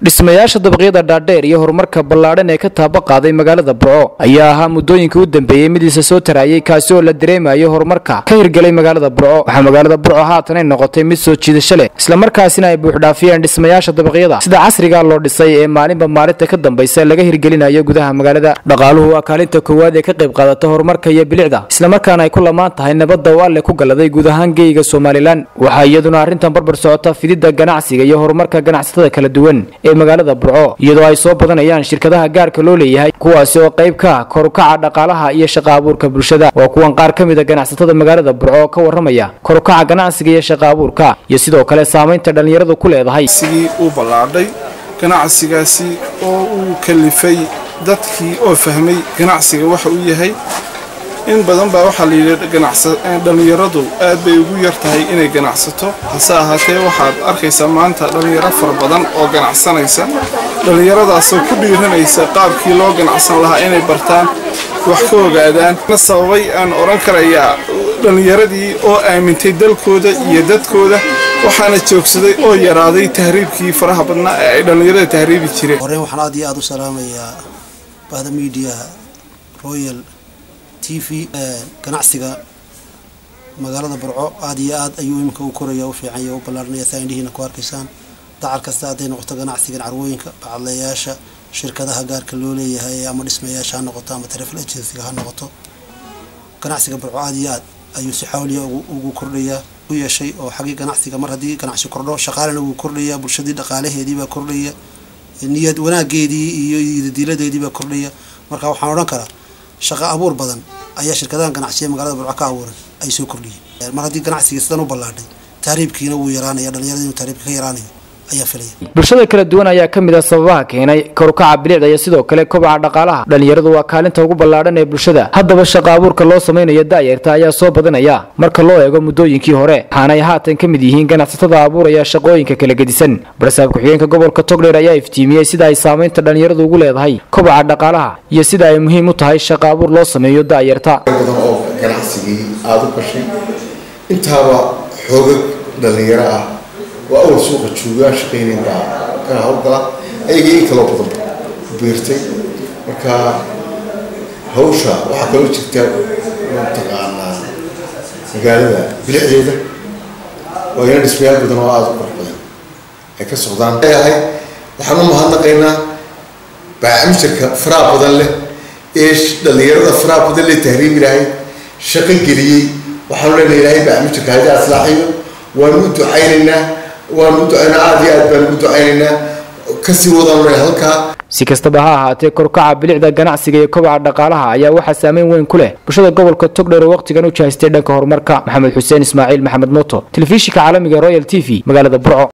dhismayaasha dabaqyada dhaadheer iyo horumarka ballaaran ee ka taaba qaaday magaalada Burco ayaa ahaa muddooyinkii u dambeeyay mid isa soo tarayay kaasi oo la dareemayo horumarka ka hirgalay magaalada Burco. Waxa magaalada Burco haatan ay noqotay mid soo jiidasho leh isla markaasina ay buux dhaafiyeen dhismayaasha dabaqyada sida casriga loo dhisay ee maalinba maalinta ka dambaysa laga hirgelinayo gudaha magaalada. Dhaqaaluhu waa kaalinta koowaad ee ka qayb qaadata horumarka iyo bilicda isla markaana ay ku lamaan tahay nabadda oo alle ku galaday guud ahaan geeyiga Soomaaliland. Waxa iyaduna arrintan barbar socota fidida ganacsiga iyo horumarka ganacsatada kala duwan magaalada Burco iyadoo ay soo badanayaan shirkadaha gaarka loo leeyahay kuwaas oo qayb ka kor u kaca dhaqaalaha iyo shaqo abuurka bulshada. Waa kuwan qaar ka mid ah ganacsatada magaalada Burco ka waramaya kor u kaca ganacsiga iyo shaqo abuurka iyo sidoo kale saameynta dhalinyaradu ku leedahay sidii uu ballaaday ganacsigaasi oo uu kalifay dadkii oo fahmay ganacsiga waxa uu yahay in badan baa waxa la yiraahdaa dhalinyaradu aad bay ugu yartahay inay ganacsato hase ahaatee waxaad arkaysaa maanta dhalinyaro fara badan oo ganacsanaysa dhalinyaradaas oo ku dhiiranaysa qaabkii loo ganacsan lahaa inay bartaan wax ka ogaadaan sababay aan oran karayaa dhalinyaradii oo aamintay dalkooda iyo dadkooda waxaana joogsaday oo yaraaday tahriibkii faraha badnaa ee ay dhalinyarada tahriibi jireen. Horeen waxaan aad iyo aad u salaamayaa baada media Royal TV ganacsiga magaalada Burco aad iyo aad ayuu imka u koraya u fiican yahay u ballaaranaya saayidina ku arkaysaan dacal kasta aad ay noqoto ganacsiga carwooyinka bacalayaasha shirkadaha gaarka loo leeyahay ama dhismayaasha ha noqoto ama travel agency ha noqoto ganacsiga Burco aad iyo aad ayuu si xawliya ugu kordhaya u yeeshay oo xaqi ganacsiga mar hadii ganacsi kordho shaqaalana uu kordhaya bulshadii dhaqaalaheedii baa kordhaya niyad wanaageedii iyo diiladeedii baa kordhaya marka waxaan oran karaa shaqo abuur badan ayaa shirkadahan ganacsiga magaalada Burco ka abuuran ay soo kordhiyeen mar hadii ganacsiga sidan u ballaaday taariibkiina uu yaraanaya dhalinyaradu taariibka ka yaraanaya ayaa filay bulshada kala duwan ayaa kamid ah sababaha keenay kor u kaca bilicda iyo sidoo kale kobaca dhaqaalaha dhalinyaradu waa kaalinta ugu ballaaran ee bulshada haddaba shaqo abuurka loo sameeyo daayirta ayaa soo badanaya marka loo eego muddooyinkii hore waxaanay haatan kamid yihiin ganacsatada abuuraya shaqooyinka kala gedisan barsaab ku-xigeenka gobolka Togdheer ayaa iftiimiyay sida ay saameynta dhalinyaradu ugu leedahay kobaca dhaqaalaha iyo sida ay muhiim u tahay shaqo abuur loo sameeyo daayirta ganacsigii aad u gashay intaaba xoogag dhalinyaro ah وأول سوق تشوفها شقينين بعض كان هالقلا أي كلام بضم بيرتي وكا هوشة وحكلوا تكتب منطقة عنا قال له بالعديدة وين السبيل بدنا وعاد قربنا هيك السودان هاي وحنا مهندقينا بعمشك فرا بدل له إيش اللي يرضى فرا بدل له تهريب راي شقي قليل وحنا اللي بعمشك هذا أصلاحيه ونود عيننا ونود أنا عادي أدبر ونود عيننا كسي وضعنا هلكا si kastaba ha ahaatee kor u kaca bilicda ganacsiga iyo kobaca dhaqaalaha ayaa waxa saameyn weyn ku leh bulshada gobolka Togdheer waqtigan u jeestay dhanka horumarka. Maxamed Xuseen Ismaaciil Maxamed Mooto, telefishinka caalamiga Royal TV magaalada Burco.